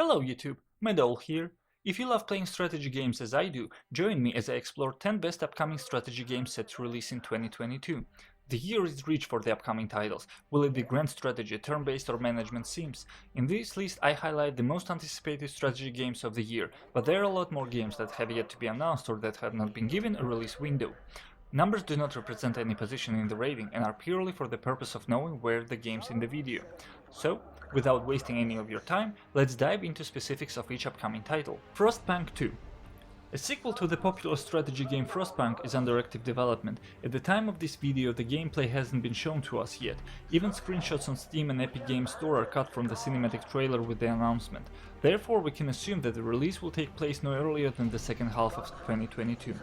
Hello YouTube, Medol here. If you love playing strategy games as I do, join me as I explore 10 best upcoming strategy games set to release in 2022. The year is rich for the upcoming titles, will it be grand strategy, turn-based or management sims? In this list I highlight the most anticipated strategy games of the year, but there are a lot more games that have yet to be announced or that have not been given a release window. Numbers do not represent any position in the rating and are purely for the purpose of knowing where the games in the video. So, without wasting any of your time, let's dive into specifics of each upcoming title. FrostPunk 2. A sequel to the popular strategy game FrostPunk is under active development. At the time of this video, the gameplay hasn't been shown to us yet. Even screenshots on Steam and Epic Games Store are cut from the cinematic trailer with the announcement. Therefore, we can assume that the release will take place no earlier than the second half of 2022.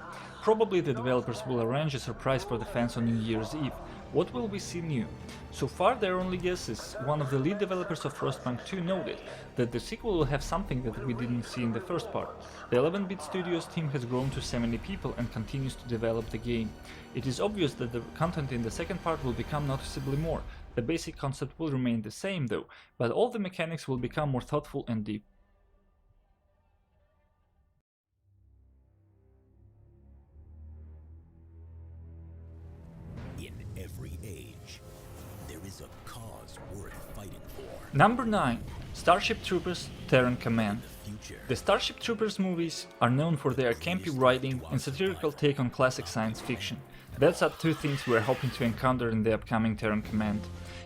Probably the developers will arrange a surprise for the fans on New Year's Eve. What will we see new? So far they're only guesses. One of the lead developers of FrostPunk 2 noted that the sequel will have something that we didn't see in the first part. The 11-bit studios team has grown to 70 people and continues to develop the game. It is obvious that the content in the second part will become noticeably more. The basic concept will remain the same though, but all the mechanics will become more thoughtful and deep. Every age, there is a cause worth fighting for. Number 9. Starship Troopers Terran Command. The Starship Troopers movies are known for their campy writing and satirical take on classic science fiction. That's are two things we're hoping to encounter in the upcoming Terran Command.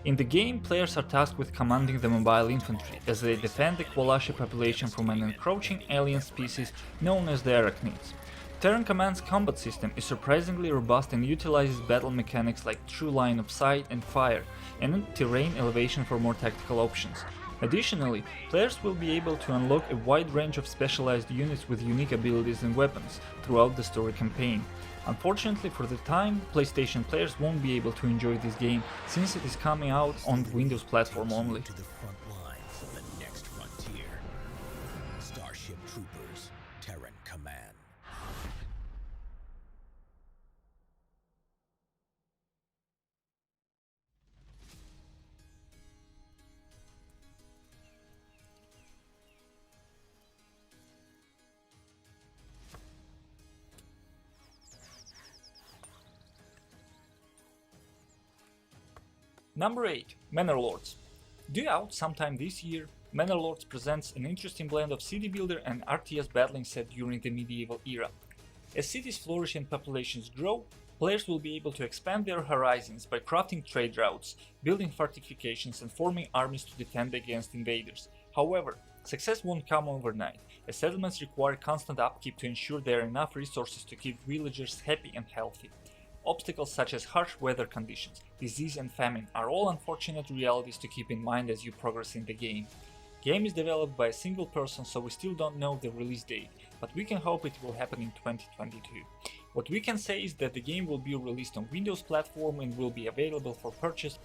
In the game, players are tasked with commanding the mobile infantry as they defend the Kowalashi population from an encroaching alien species known as the Arachnids. Terran Command's combat system is surprisingly robust and utilizes battle mechanics like true line of sight and fire, and terrain elevation for more tactical options. Additionally, players will be able to unlock a wide range of specialized units with unique abilities and weapons throughout the story campaign. Unfortunately for the time, PlayStation players won't be able to enjoy this game since it is coming out on the Windows platform only. To the front lines of the next frontier. Starship Troopers, Terran Command. Number 8. Manor Lords. Due out sometime this year, Manor Lords presents an interesting blend of city builder and RTS battling set during the medieval era. As cities flourish and populations grow, players will be able to expand their horizons by crafting trade routes, building fortifications and forming armies to defend against invaders. However, success won't come overnight, as settlements require constant upkeep to ensure there are enough resources to keep villagers happy and healthy. Obstacles such as harsh weather conditions, disease and famine are all unfortunate realities to keep in mind as you progress in the game. Game is developed by a single person, so we still don't know the release date, but we can hope it will happen in 2022. What we can say is that the game will be released on Windows platform and will be available for purchase.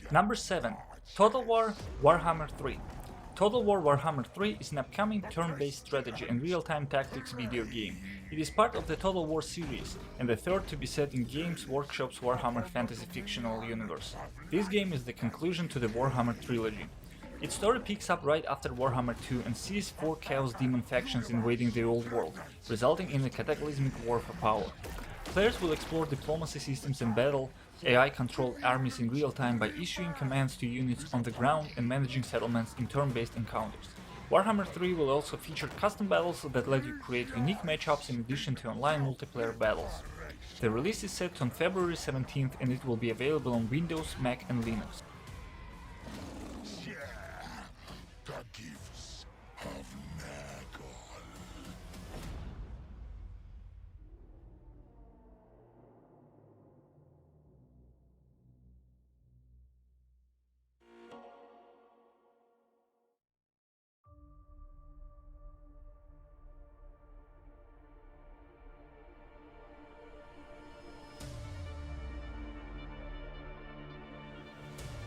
Number 7. Total War Warhammer 3. Total War Warhammer 3 is an upcoming turn-based strategy and real-time tactics video game. It is part of the Total War series, and the third to be set in Games Workshop's Warhammer fantasy fictional universe. This game is the conclusion to the Warhammer trilogy. Its story picks up right after Warhammer 2 and sees 4 Chaos Demon factions invading the old world, resulting in a cataclysmic war for power. Players will explore diplomacy systems and battle AI-controlled armies in real time by issuing commands to units on the ground and managing settlements in turn-based encounters. Warhammer 3 will also feature custom battles that let you create unique matchups in addition to online multiplayer battles. The release is set on February 17th and it will be available on Windows, Mac and Linux.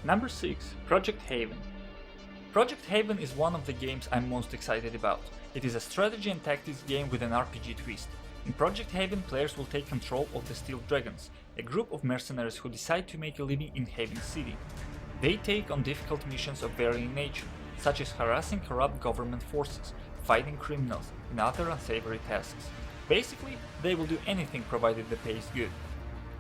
Number 6. Project Haven. Project Haven is one of the games I'm most excited about. It is a strategy and tactics game with an RPG twist. In Project Haven, players will take control of the Steel Dragons, a group of mercenaries who decide to make a living in Haven City. They take on difficult missions of varying nature, such as harassing corrupt government forces, fighting criminals, and other unsavory tasks. Basically, they will do anything provided the pay is good.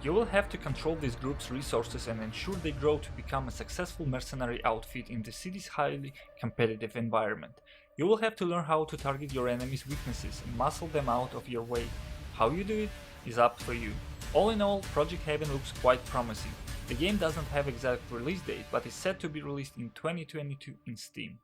You will have to control this group's resources and ensure they grow to become a successful mercenary outfit in the city's highly competitive environment. You will have to learn how to target your enemies' weaknesses and muscle them out of your way. How you do it is up to you. All in all, Project Haven looks quite promising. The game doesn't have exact release date, but is set to be released in 2022 in Steam.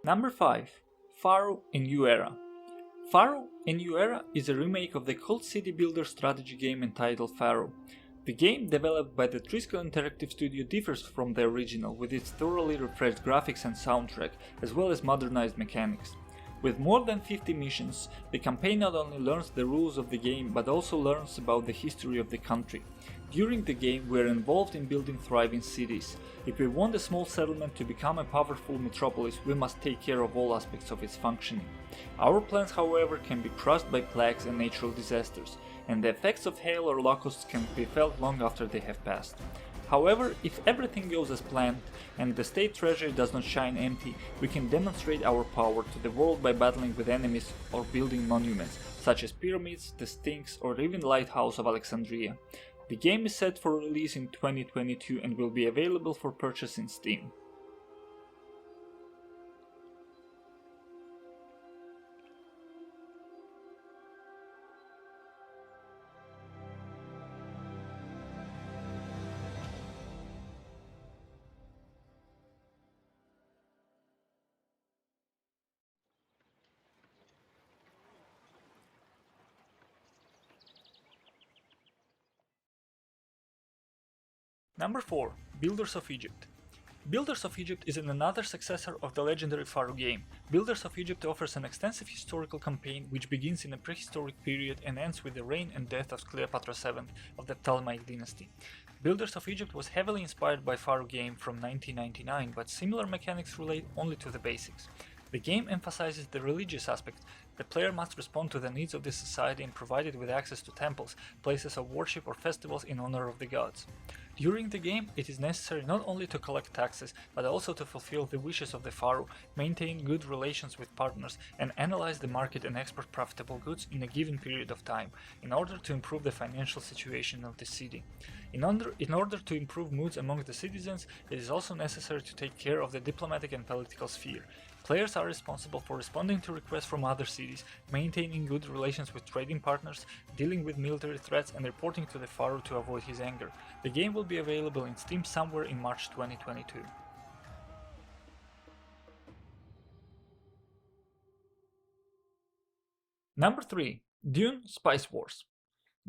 Number 5. Pharaoh: A New Era. Pharaoh: A New Era is a remake of the cult city builder strategy game entitled Pharaoh. The game, developed by the Triskel Interactive Studio, differs from the original with its thoroughly refreshed graphics and soundtrack, as well as modernized mechanics. With more than 50 missions, the campaign not only learns the rules of the game but also learns about the history of the country. During the game, we are involved in building thriving cities. If we want a small settlement to become a powerful metropolis, we must take care of all aspects of its functioning. Our plans, however, can be crushed by plagues and natural disasters, and the effects of hail or locusts can be felt long after they have passed. However, if everything goes as planned and the state treasury does not shine empty, we can demonstrate our power to the world by battling with enemies or building monuments, such as pyramids, the Sphinx, or even Lighthouse of Alexandria. The game is set for release in 2022 and will be available for purchase in Steam. Number 4. Builders of Egypt. Builders of Egypt is another successor of the legendary Pharaoh game. Builders of Egypt offers an extensive historical campaign which begins in a prehistoric period and ends with the reign and death of Cleopatra VII of the Ptolemaic dynasty. Builders of Egypt was heavily inspired by Pharaoh game from 1999, but similar mechanics relate only to the basics. The game emphasizes the religious aspect. The player must respond to the needs of the society and provided with access to temples, places of worship or festivals in honor of the gods. During the game, it is necessary not only to collect taxes, but also to fulfill the wishes of the pharaoh, maintain good relations with partners, and analyze the market and export profitable goods in a given period of time, in order to improve the financial situation of the city. In order to improve moods among the citizens, it is also necessary to take care of the diplomatic and political sphere. Players are responsible for responding to requests from other cities, maintaining good relations with trading partners, dealing with military threats, and reporting to the pharaoh to avoid his anger. The game will be available in Steam somewhere in March 2022. Number 3. Dune: Spice Wars.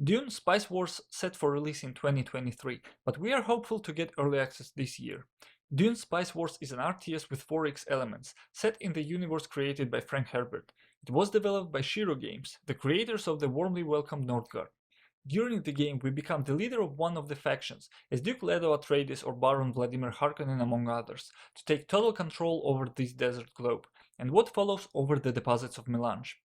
Dune: Spice Wars set for release in 2023, but we are hopeful to get early access this year. Dune: Spice Wars is an RTS with 4X elements, set in the universe created by Frank Herbert. It was developed by Shiro Games, the creators of the warmly welcomed Northgard. During the game, we become the leader of one of the factions, as Duke Leto Atreides or Baron Vladimir Harkonnen among others, to take total control over this desert globe, and what follows over the deposits of melange.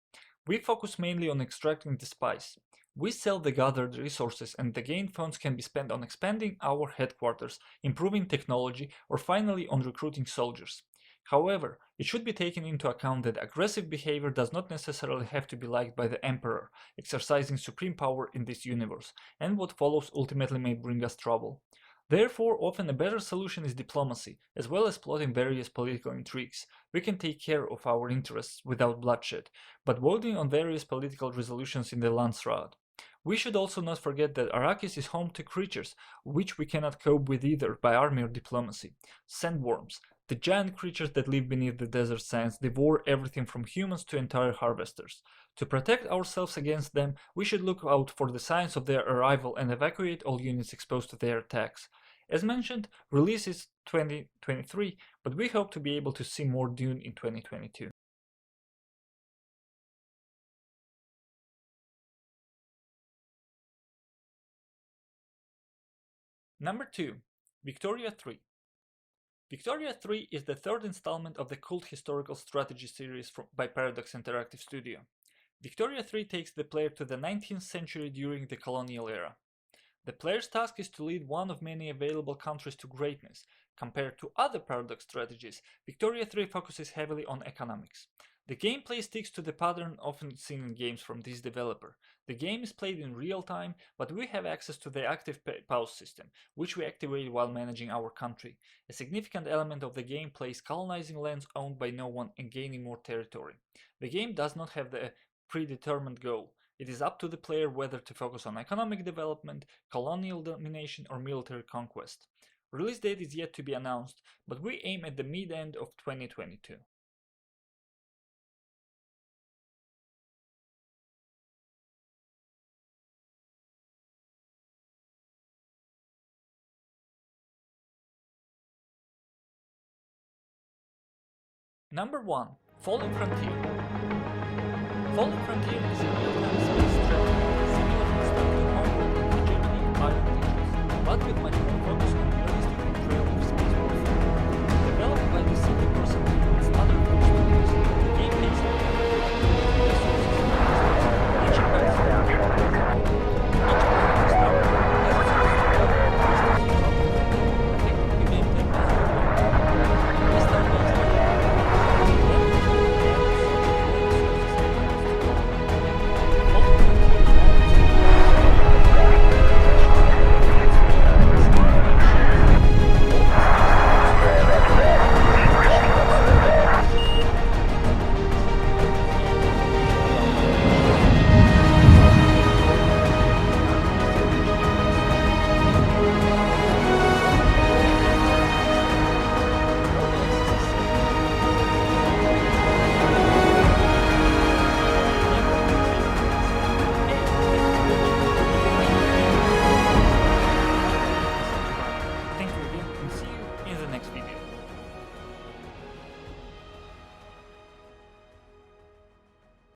We focus mainly on extracting the spice. We sell the gathered resources, and the gained funds can be spent on expanding our headquarters, improving technology, or finally on recruiting soldiers. However, it should be taken into account that aggressive behavior does not necessarily have to be liked by the Emperor, exercising supreme power in this universe, and what follows ultimately may bring us trouble. Therefore, often a better solution is diplomacy, as well as plotting various political intrigues. We can take care of our interests without bloodshed, but voting on various political resolutions in the Landsraad. We should also not forget that Arrakis is home to creatures, which we cannot cope with either by army or diplomacy. Sandworms. The giant creatures that live beneath the desert sands devour everything from humans to entire harvesters. To protect ourselves against them, we should look out for the signs of their arrival and evacuate all units exposed to their attacks. As mentioned, release is 2023, but we hope to be able to see more Dune in 2022. Number 2. Victoria 3. Victoria 3 is the third installment of the cult historical strategy series by Paradox Interactive Studio. Victoria 3 takes the player to the 19th century during the colonial era. The player's task is to lead one of many available countries to greatness. Compared to other Paradox strategies, Victoria 3 focuses heavily on economics. The gameplay sticks to the pattern often seen in games from this developer. The game is played in real time, but we have access to the active pause system, which we activate while managing our country. A significant element of the gameplay is colonizing lands owned by no one and gaining more territory. The game does not have the predetermined goal. It is up to the player whether to focus on economic development, colonial domination, or military conquest. Release date is yet to be announced, but we aim at the mid-end of 2022. Number 1. Fallen Frontier. Fallen Frontier is a real-time space strategy similar in style to Homeworld and hegemony Iron Ages, but with much more focus on